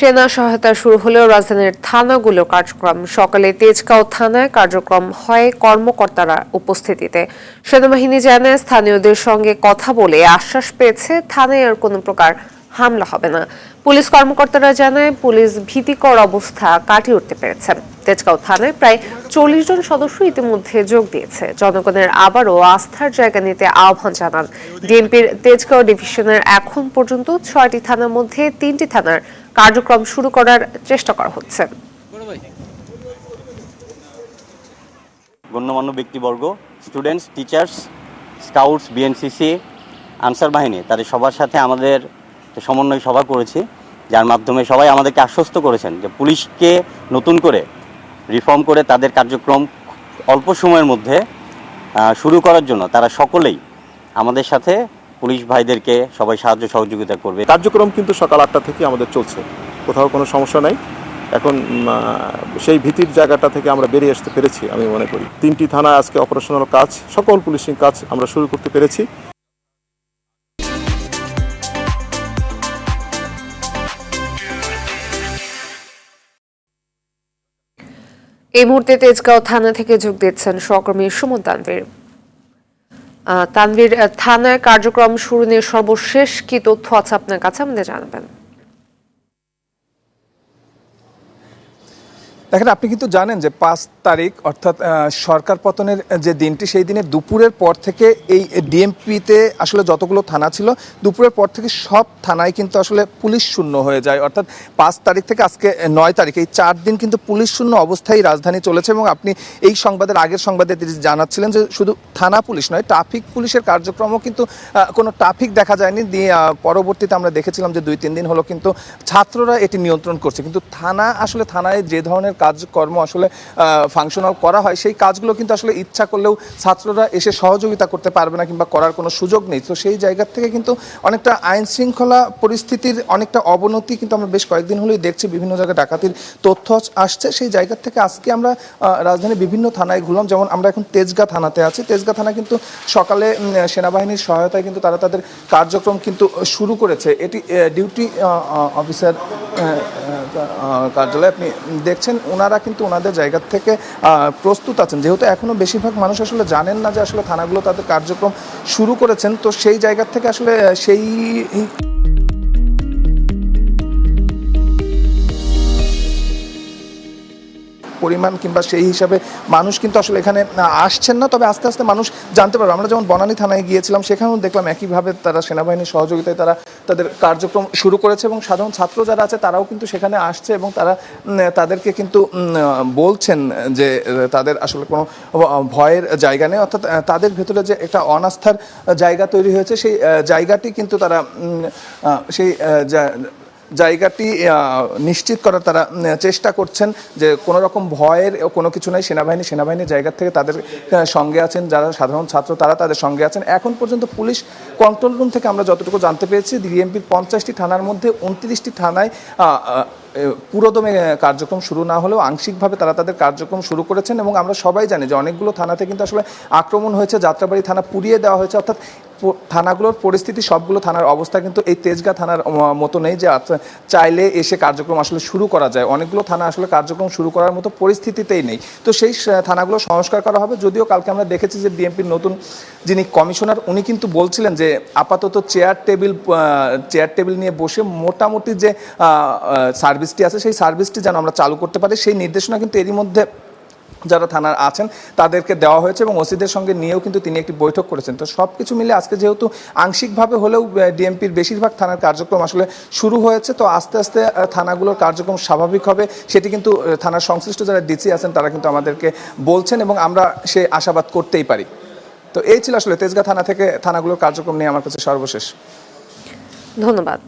সেনা সহায়তা শুরু হলেও রাজধানীর থানাগুলোর কার্যক্রম সকালে তেজগাঁও থানায় কার্যক্রম হয় কর্মকর্তারা উপস্থিতিতে। সেনাবাহিনী জানায় স্থানীয়দের সঙ্গে কথা বলে আশ্বাস পেয়েছে থানায় আর কোনো প্রকার হামলা হবে না। পুলিশ কর্মকর্তারা জানায় পুলিশ ভীতিকর অবস্থা কাটিয়ে উঠতে পেরেছেন। তেজগাঁও থানায় প্রায় 40 জন সদস্য ইতিমধ্যে যোগ দিয়েছে। জনগণের আবারও আস্থার জায়গা নিতে আহ্বান জানান ডিএমপির তেজগাঁও ডিভিশনের এখন পর্যন্ত 6টি থানার মধ্যে 3টি থানার কার্যক্রম শুরু করার চেষ্টা করা হচ্ছে। গণ্যমান্য ব্যক্তিবর্গ, students, teachers, scouts, BNCC, answer বাহিনী, তাদের সবার সাথে আমাদের সমন্বয় সভা করেছি, যার মাধ্যমে সবাই আমাদেরকে আশ্বস্ত করেছেন যে পুলিশকে নতুন করে রিফর্ম করে তাদের কার্যক্রম অল্প সময়ের মধ্যে শুরু করার জন্য তারা সকলেই আমাদের সাথে পুলিশ ভাইদেরকে সবাই সাহায্য সহযোগিতা করবে। কার্যক্রম কিন্তু সকাল 8টা থেকে আমাদের চলছে, কোথাও কোনো সমস্যা নাই। এখন সেই ভীতির জায়গাটা থেকে আমরা বেরিয়ে আসতে পেরেছি আমি মনে করি। 3টি থানায় আজকে অপারেশনাল কাজ, সকল পুলিশিং কাজ আমরা শুরু করতে পেরেছি। এই মুহূর্তে তেজগাঁও থানা থেকে যোগ দিচ্ছেন সহকর্মী সুমন তানভীর। তানভীর, থানায় কার্যক্রম শুরু নিয়ে সর্বশেষ কি তথ্য আছে আপনার কাছে, আমাদের জানাবেন। দেখেন, আপনি কিন্তু জানেন যে 5 তারিখ অর্থাৎ সরকার পতনের যে দিনটি, সেই দিনের দুপুরের পর থেকে এই ডিএমপিতে আসলে যতগুলো থানা ছিল, দুপুরের পর থেকে সব থানায় কিন্তু আসলে পুলিশ শূন্য হয়ে যায়। অর্থাৎ 5 তারিখ থেকে আজকে 9 তারিখ, এই 4 দিন কিন্তু পুলিশ শূন্য অবস্থায় রাজধানী চলেছে। এবং আপনি এই সংবাদের আগের সংবাদে জানাচ্ছিলেন যে শুধু থানা পুলিশ নয়, ট্রাফিক পুলিশের কার্যক্রমও কিন্তু কোনো ট্রাফিক দেখা যায়নি। পরবর্তীতে আমরা দেখেছিলাম যে 2-3 দিন হলো কিন্তু ছাত্ররা এটি নিয়ন্ত্রণ করছে। কিন্তু থানায় যে ধরনের কাজকর্ম আসলে ফাংশনাল করা হয়, সেই কাজগুলো কিন্তু আসলে ইচ্ছা করলেও ছাত্ররা এসে সহযোগিতা করতে পারবে না কিংবা করার কোনো সুযোগ নেই। তো সেই জায়গা থেকে কিন্তু অনেকটা আইন শৃঙ্খলা পরিস্থিতির অনেকটা অবনতি কিন্তু আমরা বেশ কয়েকদিন হলেই দেখছি। বিভিন্ন জায়গায় ডাকাতির তথ্য আসছে। সেই জায়গা থেকে আজকে আমরা রাজধানীর বিভিন্ন থানায় ঘুরলাম। যেমন আমরা এখন তেজগাঁ থানাতে আছি। তেজগাঁ থানা কিন্তু সকালে সেনাবাহিনীর সহায়তায় কিন্তু তারা তাদের কার্যক্রম কিন্তু শুরু করেছে। এটি ডিউটি অফিসার কার্যালয় আপনি দেখছেন, ওনারা কিন্তু ওনাদের জায়গা থেকে প্রস্তুত আছেন। যেহেতু এখনও বেশিরভাগ মানুষ আসলে জানেন না যে আসলে থানাগুলো তাদের কার্যক্রম শুরু করেছেন, তো সেই জায়গা থেকে আসলে সেই পরিমাণ কিংবা সেই হিসাবে মানুষ কিন্তু আসলে এখানে আসছেন না। তবে আস্তে আস্তে মানুষ জানতে পারবে। আমরা যেমন বনানী থানায় গিয়েছিলাম, সেখানেও দেখলাম একইভাবে তারা সেনাবাহিনীর সহযোগিতায় তারা তাদের কার্যক্রম শুরু করেছে এবং সাধারণ ছাত্র যারা আছে তারাও কিন্তু সেখানে আসছে এবং তারা তাদেরকে কিন্তু বলছেন যে তাদের আসলে কোনো ভয়ের জায়গা নেই। অর্থাৎ তাদের ভেতরে যে একটা অনাস্থার জায়গা তৈরি হয়েছে, সেই জায়গাটি কিন্তু তারা জায়গাটি নিশ্চিত করার তারা চেষ্টা করছেন যে কোনো রকম ভয়ের কোনো কিছু নাই। সেনাবাহিনীর জায়গা থেকে তাদের সঙ্গে আছেন, যারা সাধারণ ছাত্র তারা তাদের সঙ্গে আছেন। এখন পর্যন্ত পুলিশ কন্ট্রোল রুম থেকে আমরা যতটুকু জানতে পেরেছি, ডিএমপির 50টি থানার মধ্যে 29টি থানায় পুরোদমে কার্যক্রম শুরু না হলেও আংশিকভাবে তারা তাদের কার্যক্রম শুরু করেছেন। এবং আমরা সবাই জানি যে অনেকগুলো থানাতে কিন্তু আসলে আক্রমণ হয়েছে, যাত্রাবাড়ি থানা পুড়িয়ে দেওয়া হয়েছে। অর্থাৎ থানাগুলোর পরিস্থিতি, সবগুলো থানার অবস্থা কিন্তু এই তেজগাঁ থানার মতো নেই যে চাইলে এসে কার্যক্রম আসলে শুরু করা যায়। অনেকগুলো থানা আসলে কার্যক্রম শুরু করার মতো পরিস্থিতিতেই নেই। তো সেই থানাগুলো সংস্কার করা হবে। যদিও কালকে আমরা দেখেছি যে ডিএমপির নতুন যিনি কমিশনার, উনি কিন্তু বলছিলেন যে আপাতত চেয়ার টেবিল নিয়ে বসে মোটামুটি যে সার্ভিসটি আছে, সেই সার্ভিসটি যেন আমরা চালু করতে পারি, সেই নির্দেশনা কিন্তু এরই মধ্যে যারা থানার আছেন তাদেরকে দেওয়া হয়েছে এবং ওসিদের সঙ্গে নিয়েও কিন্তু তিনি একটি বৈঠক করেছেন। তো সব কিছু মিলে আজকে যেহেতু আংশিকভাবে হলেও ডিএমপির বেশিরভাগ থানার কার্যক্রম আসলে শুরু হয়েছে, তো আস্তে আস্তে থানাগুলোর কার্যক্রম স্বাভাবিক হবে সেটি কিন্তু থানার সংশ্লিষ্ট যারা ডিসি আছেন তারা কিন্তু আমাদেরকে বলছেন এবং আমরা সে আশাবাদ করতেই পারি। তো এই ছিল আসলে তেজগাঁ থানা থেকে থানাগুলোর কার্যক্রম নিয়ে আমার কাছে সর্বশেষ। ধন্যবাদ।